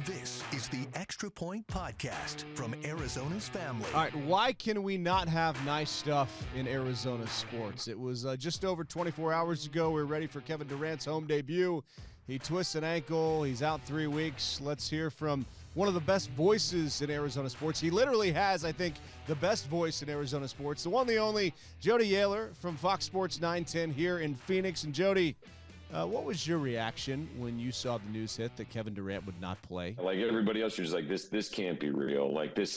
This is the Extra Point Podcast from Arizona's family. All right, why can we not have nice stuff in Arizona sports? It was just over 24 hours ago. We were ready for Kevin Durant's home debut. He twists an ankle. He's out 3 weeks. Let's hear from one of the best voices in Arizona sports. He literally has, I think, the best voice in Arizona sports. The one, the only, Jody Oehler from Fox Sports 910 here in Phoenix. And Jody, what was your reaction when you saw the news hit that Kevin Durant would not play? Like everybody else, you're just like, this can't be real. Like, this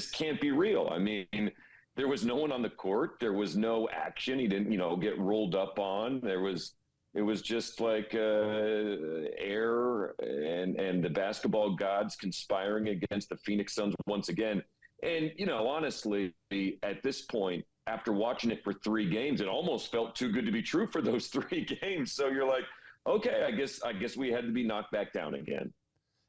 can't be real. I mean, there was no one on the court. There was no action. He didn't, get rolled up on. It was just like air and the basketball gods conspiring against the Phoenix Suns once again. And, honestly, at this point, after watching it for 3 games, it almost felt too good to be true for those 3 games. So you're like, okay, I guess we had to be knocked back down again.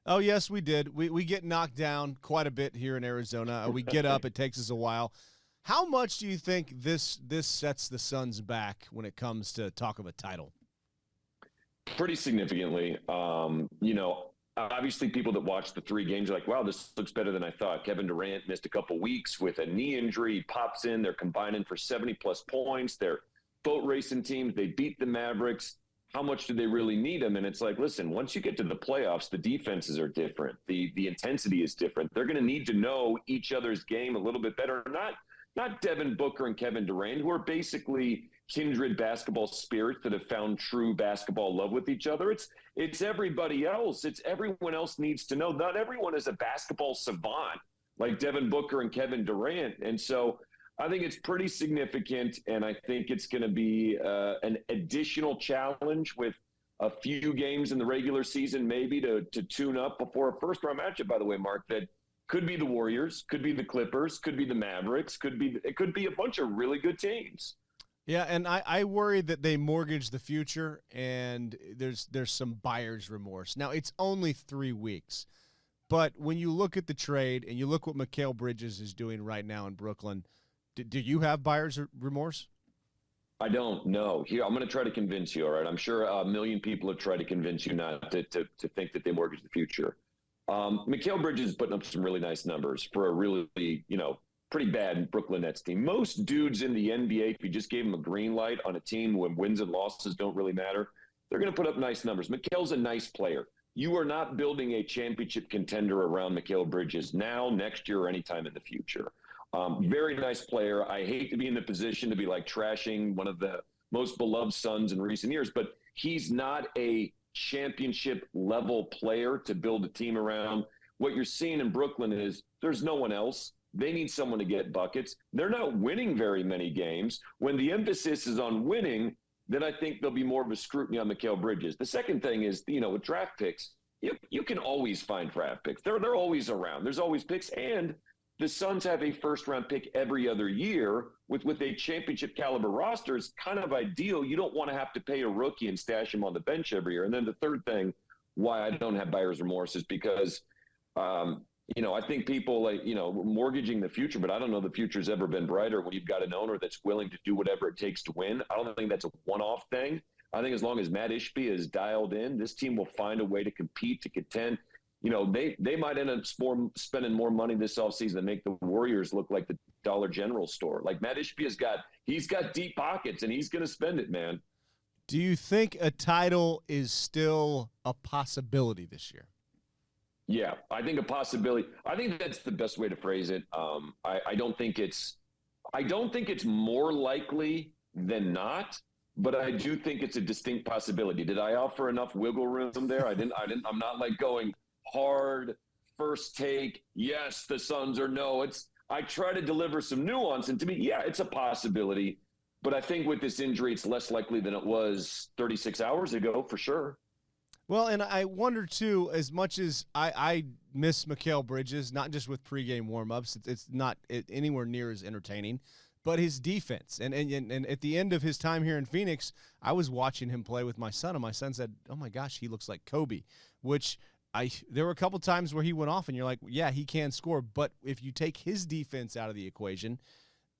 Oh, yes, we did. We get knocked down quite a bit here in Arizona. We get up. It takes us a while. How much do you think this sets the Suns back when it comes to talk of a title? Pretty significantly. Obviously people that watch the 3 games are like, wow, this looks better than I thought. Kevin Durant missed a couple weeks with a knee injury. He pops in. They're combining for 70-plus points. They're boat racing teams. They beat the Mavericks. How much do they really need him? And it's like, listen, once you get to the playoffs, the defenses are different. The intensity is different. They're going to need to know each other's game a little bit better. Not Devin Booker and Kevin Durant, who are basically kindred basketball spirits that have found true basketball love with each other. It's everybody else. It's everyone else needs to know. Not everyone is a basketball savant like Devin Booker and Kevin Durant. And so I think it's pretty significant, and I think it's going to be an additional challenge with a few games in the regular season maybe to tune up before a first-round matchup, by the way, Mark, that could be the Warriors, could be the Clippers, could be the Mavericks, it could be a bunch of really good teams. Yeah, and I worry that they mortgage the future, and there's some buyer's remorse. Now, it's only 3 weeks, but when you look at the trade and you look what Mikal Bridges is doing right now in Brooklyn, do you have buyer's remorse? I don't know. Here, I'm going to try to convince you, all right? I'm sure a million people have tried to convince you not to think that they mortgage the future. Mikal Bridges is putting up some really nice numbers for a really, pretty bad Brooklyn Nets team. Most dudes in the NBA, if you just gave them a green light on a team when wins and losses don't really matter, they're going to put up nice numbers. Mikal's a nice player. You are not building a championship contender around Mikal Bridges now, next year, or anytime in the future. Very nice player. I hate to be in the position to be like trashing one of the most beloved Suns in recent years, but he's not a championship level player to build a team around. What you're seeing in Brooklyn is there's no one else. They need someone to get buckets. They're not winning very many games. When the emphasis is on winning, then I think there'll be more of a scrutiny on Mikal Bridges. The second thing is, with draft picks, you can always find draft picks. They're always around. There's always picks. And the Suns have a first-round pick every other year with a championship caliber roster. It's kind of ideal. You don't want to have to pay a rookie and stash him on the bench every year. And then the third thing why I don't have buyer's remorse is because I think people mortgaging the future, but I don't know the future's ever been brighter when you've got an owner that's willing to do whatever it takes to win. I don't think that's a one-off thing. I think as long as Matt Ishbia is dialed in, this team will find a way to compete, to contend. They might end up spending more money this offseason to make the Warriors look like the Dollar General store. Like Matt Ishbia's he's got deep pockets, and he's going to spend it, man. Do you think a title is still a possibility this year? Yeah, I think a possibility. I think that's the best way to phrase it. I don't think it's more likely than not, but I do think it's a distinct possibility. Did I offer enough wiggle room there? I didn't. I'm not like going hard first take. Yes, the Suns, or no. I try to deliver some nuance, and to me, yeah, it's a possibility. But I think with this injury, it's less likely than it was 36 hours ago, for sure. Well, and I wonder, too, as much as I miss Mikal Bridges, not just with pregame warmups, it's not anywhere near as entertaining, but his defense. And at the end of his time here in Phoenix, I was watching him play with my son, and my son said, oh, my gosh, he looks like Kobe, which there were a couple times where he went off, and you're like, yeah, he can score. But if you take his defense out of the equation,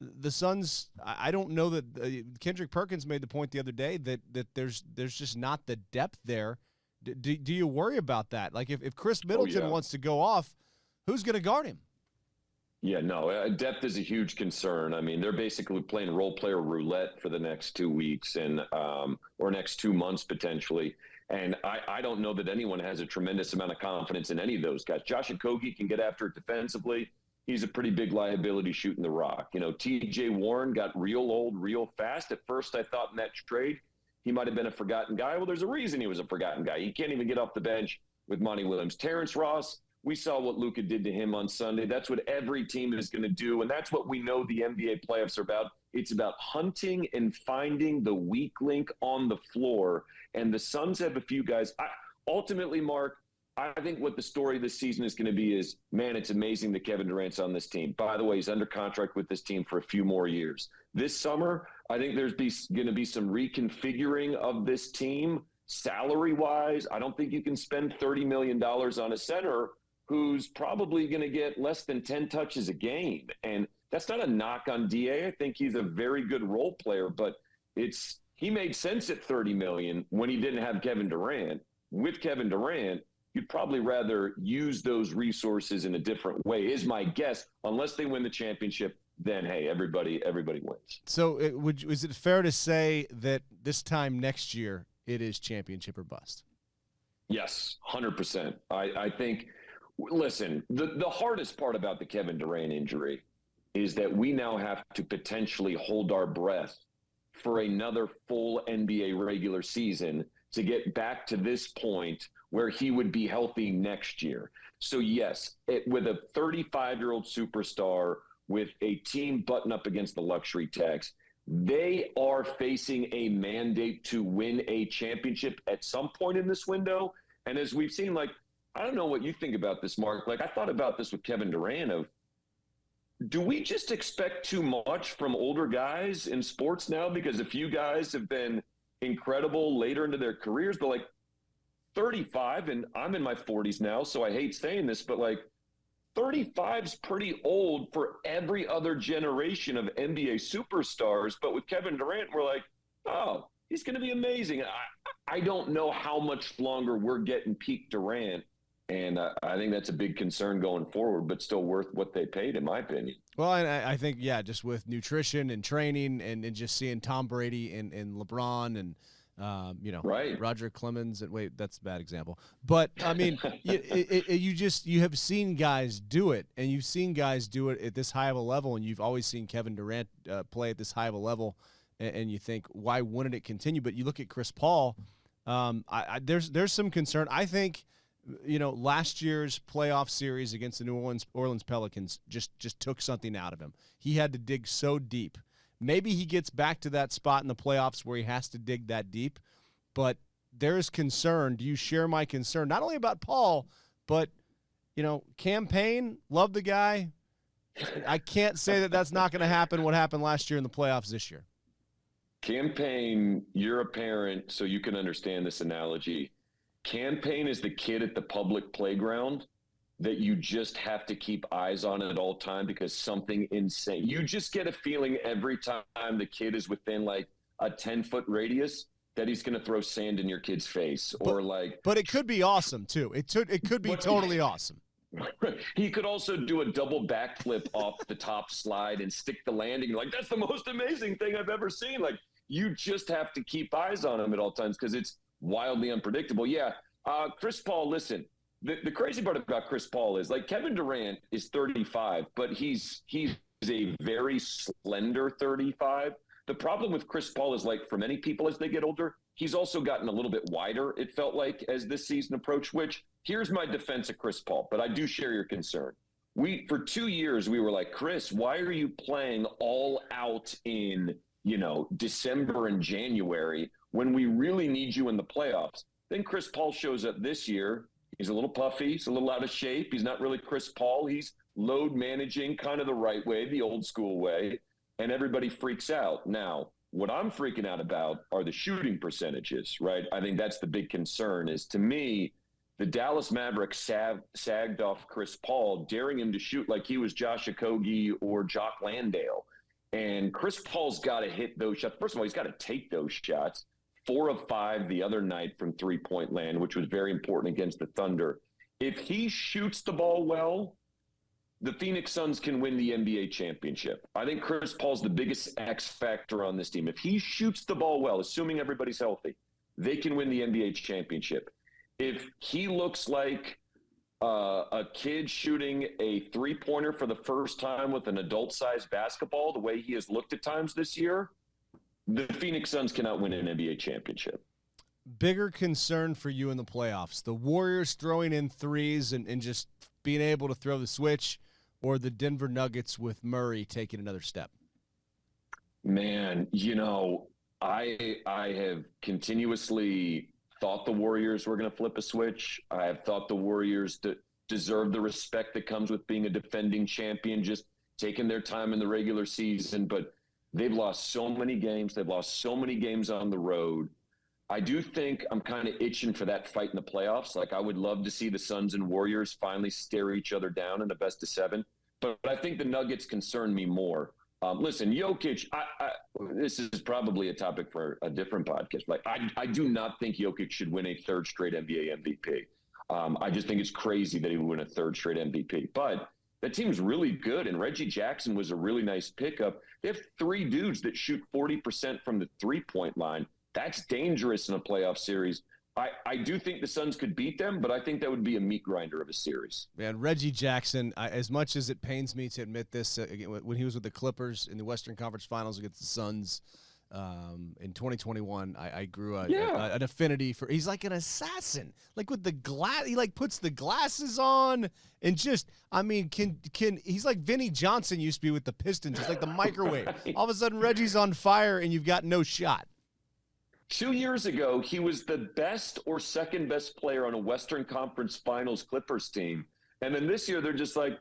the Suns, I don't know that Kendrick Perkins made the point the other day that there's just not the depth there Do you worry about that? Like if Chris Middleton wants to go off, who's going to guard him? Yeah, no, depth is a huge concern. I mean, they're basically playing role player roulette for the next 2 weeks and or next 2 months potentially. And I don't know that anyone has a tremendous amount of confidence in any of those guys. Josh Okogie can get after it defensively. He's a pretty big liability shooting the rock. You know, TJ Warren got real old real fast. At first, I thought in that trade he might have been a forgotten guy. Well, there's a reason he was a forgotten guy. He can't even get off the bench with Monty Williams. Terrence Ross, we saw what Luka did to him on Sunday. That's what every team is going to do, and that's what we know the NBA playoffs are about. It's about hunting and finding the weak link on the floor, and the Suns have a few guys. Ultimately, Mark, I think what the story this season is going to be is, man, it's amazing that Kevin Durant's on this team. By the way, he's under contract with this team for a few more years. This summer, I think there's going to be some reconfiguring of this team salary-wise. I don't think you can spend $30 million on a center who's probably going to get less than 10 touches a game. And that's not a knock on DA. I think he's a very good role player, but he made sense at $30 million when he didn't have Kevin Durant. With Kevin Durant, you'd probably rather use those resources in a different way, is my guess. Unless they win the championship, then, hey, everybody wins. So is it fair to say that this time next year it is championship or bust? Yes, 100%. I think – listen, the hardest part about the Kevin Durant injury is that we now have to potentially hold our breath for another full NBA regular season to get back to this point where he would be healthy next year. So, yes, with a 35-year-old superstar, with a team button up against the luxury tax, they are facing a mandate to win a championship at some point in this window. And as we've seen, like, I don't know what you think about this, Mark. Like, I thought about this with Kevin Durant of, do we just expect too much from older guys in sports now? Because a few guys have been incredible later into their careers, but like 35, and I'm in my 40s now, so I hate saying this, but like 35's pretty old for every other generation of NBA superstars. But with Kevin Durant, we're like, oh, he's going to be amazing. I don't know how much longer we're getting peak Durant. And I think that's a big concern going forward, but still worth what they paid, in my opinion. Well, and I think, yeah, just with nutrition and training and just seeing Tom Brady and LeBron and, right. Roger Clemens. And wait, that's a bad example. But, I mean, you have seen guys do it, and you've seen guys do it at this high of a level, and you've always seen Kevin Durant play at this high of a level, and you think, why wouldn't it continue? But you look at Chris Paul, there's some concern. I think – last year's playoff series against the New Orleans Pelicans just took something out of him. He had to dig so deep. Maybe he gets back to that spot in the playoffs where he has to dig that deep, but there's concern. Do you share my concern? Not only about Paul, but, campaign, love the guy. I can't say that that's not going to happen, what happened last year in the playoffs this year. Campaign, you're a parent, so you can understand this analogy. Campaign is the kid at the public playground that you just have to keep eyes on at all time because something insane. You just get a feeling every time the kid is within like a 10-foot radius that he's going to throw sand in your kid's face But it could be awesome too. It could be totally awesome. He could also do a double backflip off the top slide and stick the landing. Like, that's the most amazing thing I've ever seen. Like, you just have to keep eyes on him at all times because it's wildly unpredictable. Yeah. Chris Paul, listen, the crazy part about Chris Paul is like Kevin Durant is 35, but he's a very slender 35. The problem with Chris Paul is like for many people as they get older, he's also gotten a little bit wider, it felt like, as this season approached, which here's my defense of Chris Paul, but I do share your concern. For 2 years, we were like, Chris, why are you playing all out in, December and January when we really need you in the playoffs? Then Chris Paul shows up this year. He's a little puffy. He's a little out of shape. He's not really Chris Paul. He's load managing kind of the right way, the old school way, and everybody freaks out. Now, what I'm freaking out about are the shooting percentages, right? I think that's the big concern is, to me, the Dallas Mavericks sagged off Chris Paul, daring him to shoot like he was Josh Okogie or Jock Landale. And Chris Paul's got to hit those shots. First of all, he's got to take those shots. 4 of 5 the other night from three-point land, which was very important against the Thunder. If he shoots the ball well, the Phoenix Suns can win the NBA championship. I think Chris Paul's the biggest X factor on this team. If he shoots the ball well, assuming everybody's healthy, they can win the NBA championship. If he looks like a kid shooting a three-pointer for the first time with an adult-sized basketball, the way he has looked at times this year, the Phoenix Suns cannot win an NBA championship. Bigger concern for you in the playoffs, the Warriors throwing in threes and just being able to throw the switch, or the Denver Nuggets with Murray taking another step? Man, I have continuously thought the Warriors were going to flip a switch. I have thought the Warriors deserve the respect that comes with being a defending champion, just taking their time in the regular season. But they've lost so many games. They've lost so many games on the road. I do think I'm kind of itching for that fight in the playoffs. Like, I would love to see the Suns and Warriors finally stare each other down in the best of 7. But I think the Nuggets concern me more. Listen, Jokic, this is probably a topic for a different podcast. Like, I do not think Jokic should win a third straight NBA MVP. I just think it's crazy that he would win a third straight MVP. But that team's really good, and Reggie Jackson was a really nice pickup. They have 3 dudes that shoot 40% from the three-point line. That's dangerous in a playoff series. I do think the Suns could beat them, but I think that would be a meat grinder of a series. Man, Reggie Jackson, as much as it pains me to admit this, when he was with the Clippers in the Western Conference Finals against the Suns in 2021, I grew an affinity for – he's like an assassin. Like, with the glass – he, like, puts the glasses on and just – I mean, he's like Vinnie Johnson used to be with the Pistons. He's like the microwave. Right. All of a sudden, Reggie's on fire, and you've got no shot. 2 years ago, he was the best or second best player on a Western Conference Finals Clippers team. And then this year, they're just like,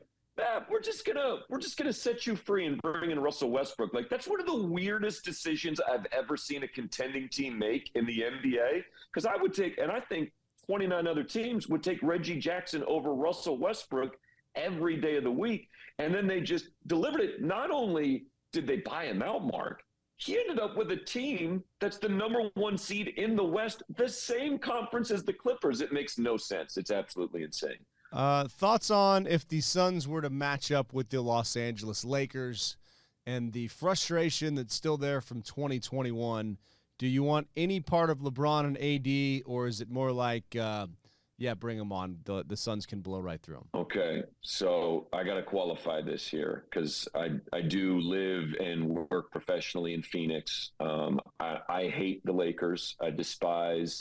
we're just gonna set you free and bring in Russell Westbrook. Like, that's one of the weirdest decisions I've ever seen a contending team make in the NBA. Because I would take, and I think 29 other teams would take Reggie Jackson over Russell Westbrook every day of the week. And then they just delivered it. Not only did they buy him out, Mark, he ended up with a team that's the number 1 seed in the West, the same conference as the Clippers. It makes no sense. It's absolutely insane. Thoughts on if the Suns were to match up with the Los Angeles Lakers and the frustration that's still there from 2021? Do you want any part of LeBron and AD, or is it more like, bring them on. The Suns can blow right through them? Okay, so I got to qualify this here because I do live and work professionally in Phoenix. I hate the Lakers. I despise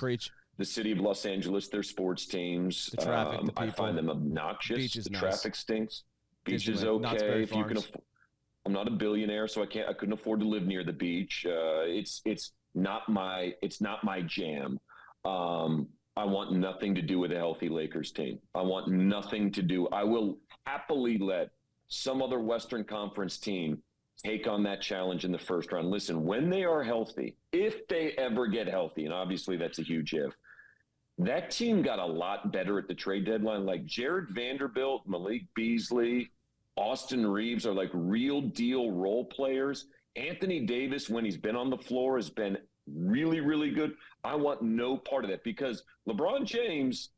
the city of Los Angeles, their sports teams. The traffic, the people. I find them obnoxious. Beach is the nice. Traffic stinks. Beach is okay if you can afford. I'm not a billionaire, so I couldn't afford to live near the beach. It's not my jam. I want nothing to do with a healthy Lakers team. I want nothing to do. I will happily let some other Western Conference team take on that challenge in the first round. Listen, when they are healthy, if they ever get healthy, and obviously that's a huge if, that team got a lot better at the trade deadline. Like Jared Vanderbilt, Malik Beasley, Austin Reeves are like real deal role players. Anthony Davis, when he's been on the floor, has been really, really good. I want no part of that because LeBron James,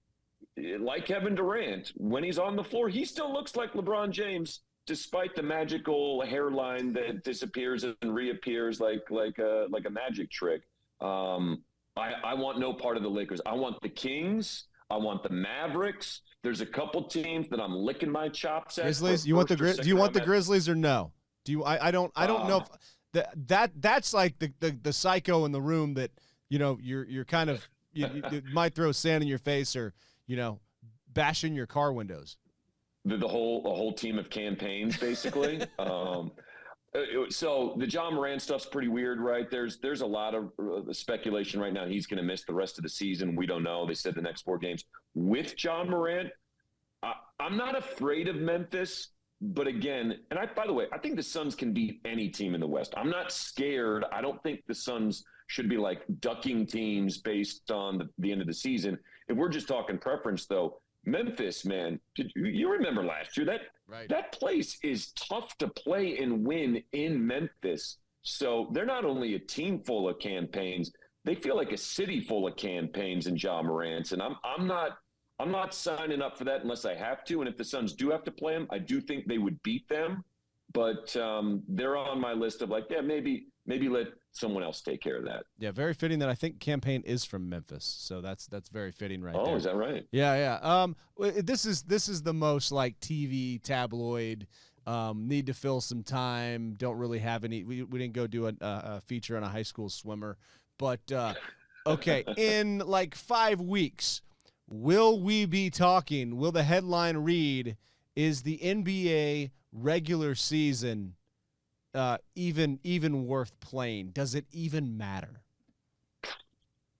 like Kevin Durant, when he's on the floor, he still looks like LeBron James, despite the magical hairline that disappears and reappears like a magic trick. I want no part of the Lakers. I want the Kings. I want the Mavericks. There's a couple teams that I'm licking my chops at. Grizzlies. Do you want the Grizzlies or no? Do you? I don't know if that's like the psycho in the room that you're kind of you might throw sand in your face or bashing your car windows. The whole team of campaigns, basically. So the John Morant stuff's pretty weird, right? There's a lot of speculation right now. He's going to miss the rest of the season. We don't know. They said the next 4 games. With John Morant, I'm not afraid of Memphis. But again, by the way, I think the Suns can beat any team in the West. I'm not scared. I don't think the Suns should be like ducking teams based on the end of the season. If we're just talking preference, though, Memphis, man, you remember last year that place is tough to play and win in Memphis. So they're not only a team full of campaigns, they feel like a city full of campaigns and Ja Morants, and I'm not signing up for that unless I have to. And if the Suns do have to play them, I do think they would beat them. But they're on my list of like, yeah, maybe let someone else take care of that. Yeah, very fitting that I think Campaign is from Memphis, so that's very fitting right there. Oh, is that right? Yeah. This is the most like TV tabloid. Need to fill some time. Don't really have any. We didn't go do a feature on a high school swimmer, but okay. In like 5 weeks, will we be talking? Will the headline read, "Is the NBA regular season even worth playing? Does it even matter?"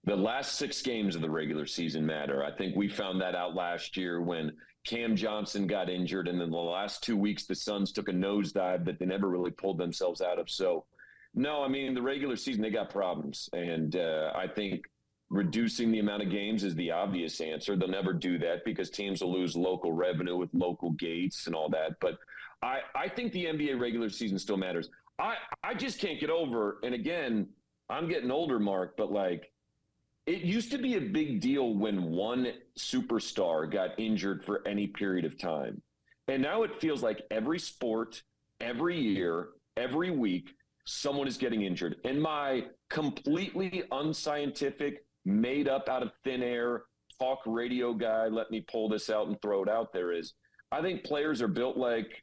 The last 6 games of the regular season matter. I think we found that out last year when Cam Johnson got injured, and then the last 2 weeks the Suns took a nosedive that they never really pulled themselves out of. So, no, I mean, the regular season, they got problems. And I think reducing the amount of games is the obvious answer. They'll never do that because teams will lose local revenue with local gates and all that. But I think the NBA regular season still matters. I just can't get over, and again, I'm getting older, Mark, but like, it used to be a big deal when one superstar got injured for any period of time. And now it feels like every sport, every year, every week, someone is getting injured. And my completely unscientific, made up out of thin air, talk radio guy, let me pull this out and throw it out there, is I think players are built like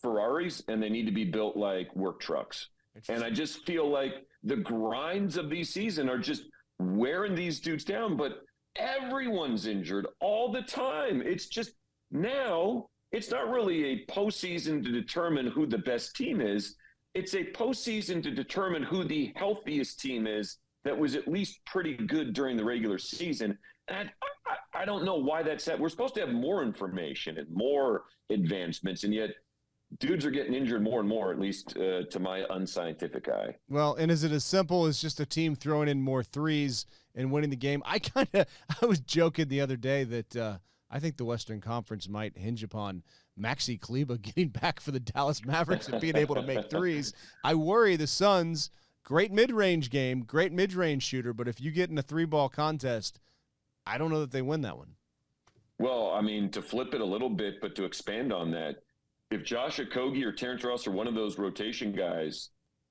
Ferraris and they need to be built like work trucks. And I just feel like the grinds of these season are just wearing these dudes down, but everyone's injured all the time. It's just now it's not really a postseason to determine who the best team is. It's a postseason to determine who the healthiest team is that was at least pretty good during the regular season. And I don't know why that's that. We're supposed to have more information and more advancements, and yet dudes are getting injured more and more, at least to my unscientific eye. Well, and is it as simple as just a team throwing in more threes and winning the game? I was joking the other day that I think the Western Conference might hinge upon Maxi Kleber getting back for the Dallas Mavericks and being able to make threes. I worry the Suns, great mid-range game, great mid-range shooter, but if you get in a 3-ball contest, I don't know that they win that one. Well, I mean, to flip it a little bit, but to expand on that, if Josh Okogie or Terrence Ross or one of those rotation guys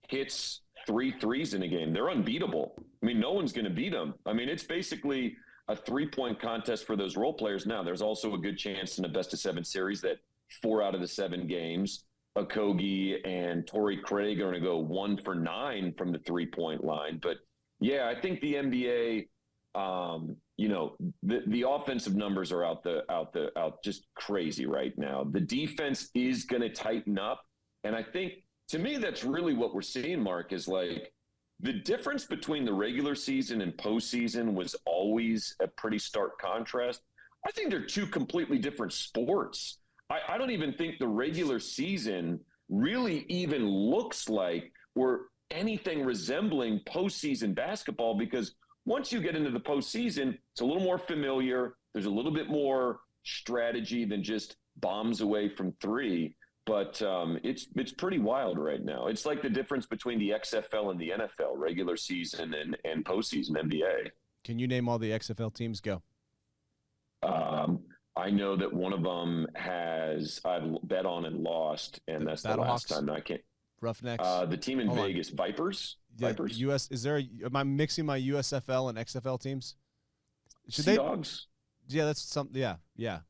hits 3 threes in a game, they're unbeatable. I mean, no one's going to beat them. I mean, it's basically a 3-point contest for those role players. Now, there's also a good chance in a best-of-7 series that 4 out of the 7 games, Okogie and Torrey Craig are going to go 1 for 9 from the 3-point line. But, yeah, I think the NBA the offensive numbers are out just crazy right now. The defense is going to tighten up. And I think, to me, that's really what we're seeing, Mark, is like the difference between the regular season and postseason was always a pretty stark contrast. I think they're 2 completely different sports. I don't even think the regular season really even looks like or anything resembling postseason basketball, because once you get into the postseason, it's a little more familiar. There's a little bit more strategy than just bombs away from 3. But it's pretty wild right now. It's like the difference between the XFL and the NFL, regular season and postseason NBA. Can you name all the XFL teams? Go. I know that one of them I've bet on and lost, and that's the last time. I can't. Roughnecks. The team in Vegas, Vipers. Vipers. Am I mixing my USFL and XFL teams? Sea Dogs. Yeah, that's something. Yeah.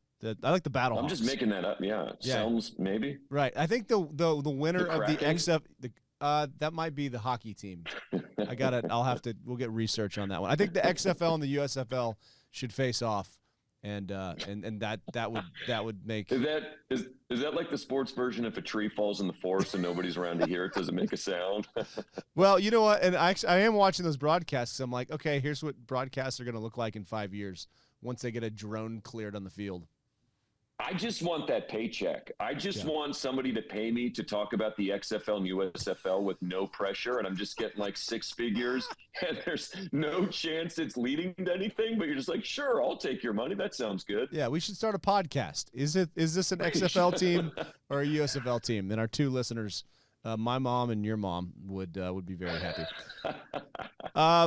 I like the Battle Hawks. I'm just making that up. Yeah. Selms, maybe. Right. I think the winner of the XFL, that might be the hockey team. We'll get research on that one. I think the XFL and the USFL should face off. And that would make is that like the sports version? If a tree falls in the forest and nobody's around to hear it, does it make a sound? Well, you know what? And I am watching those broadcasts. I'm like, okay, here's what broadcasts are going to look like in 5 years once they get a drone cleared on the field. I just want that paycheck. I just want somebody to pay me to talk about the XFL and USFL with no pressure, and I'm just getting like 6 figures, and there's no chance it's leading to anything, but you're just like, sure, I'll take your money. That sounds good. Yeah, we should start a podcast. Is this an XFL team or a USFL team? And our 2 listeners My mom and your mom would be very happy.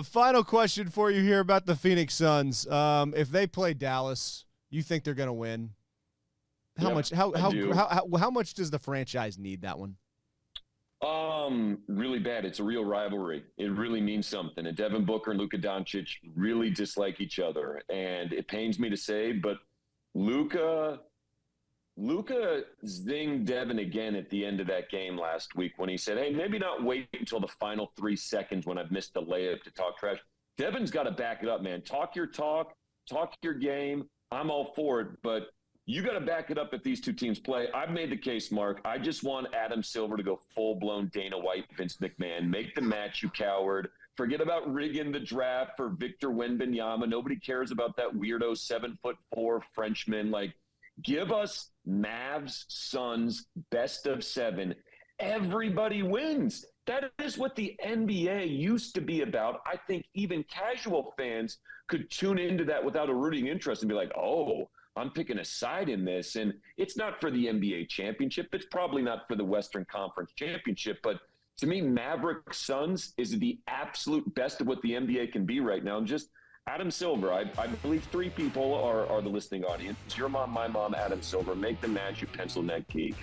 Final question for you here about the Phoenix Suns. If they play Dallas, you think they're going to win? How much? How much does the franchise need that one? Really bad. It's a real rivalry. It really means something. And Devin Booker and Luka Doncic really dislike each other. And it pains me to say, but Luka zinged Devin again at the end of that game last week when he said, hey, maybe not wait until the final 3 seconds when I've missed a layup to talk trash. Devin's got to back it up, man. Talk your game. I'm all for it, but you got to back it up if these two teams play. I've made the case, Mark. I just want Adam Silver to go full-blown Dana White, Vince McMahon. Make the match, you coward. Forget about rigging the draft for Victor Wembanyama. Nobody cares about that weirdo 7'4" Frenchman. Like, give us Mavs, Suns, best of 7. Everybody wins. That is what the NBA used to be about. I think even casual fans could tune into that without a rooting interest and be like, oh, I'm picking a side in this. And it's not for the NBA championship. It's probably not for the Western Conference championship. But to me, Mavericks Suns is the absolute best of what the NBA can be right now. And just Adam Silver, I believe 3 people are the listening audience. It's your mom, my mom, Adam Silver. Make the match, you pencil neck geek.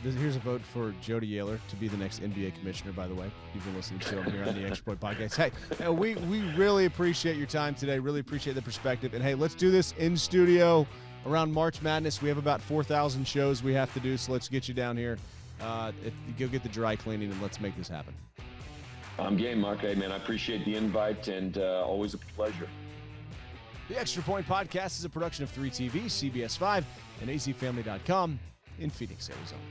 Here's a vote for Jody Oehler to be the next NBA commissioner, by the way. You've been listening to him here on the Extra Point Podcast. Hey, we really appreciate your time today. Really appreciate the perspective. And, hey, let's do this in studio around March Madness. We have about 4,000 shows we have to do, so let's get you down here. Go get the dry cleaning, and let's make this happen. I'm game, Mark. Hey, man, I appreciate the invite, and always a pleasure. The Extra Point Podcast is a production of 3TV, CBS 5, and azfamily.com in Phoenix, Arizona.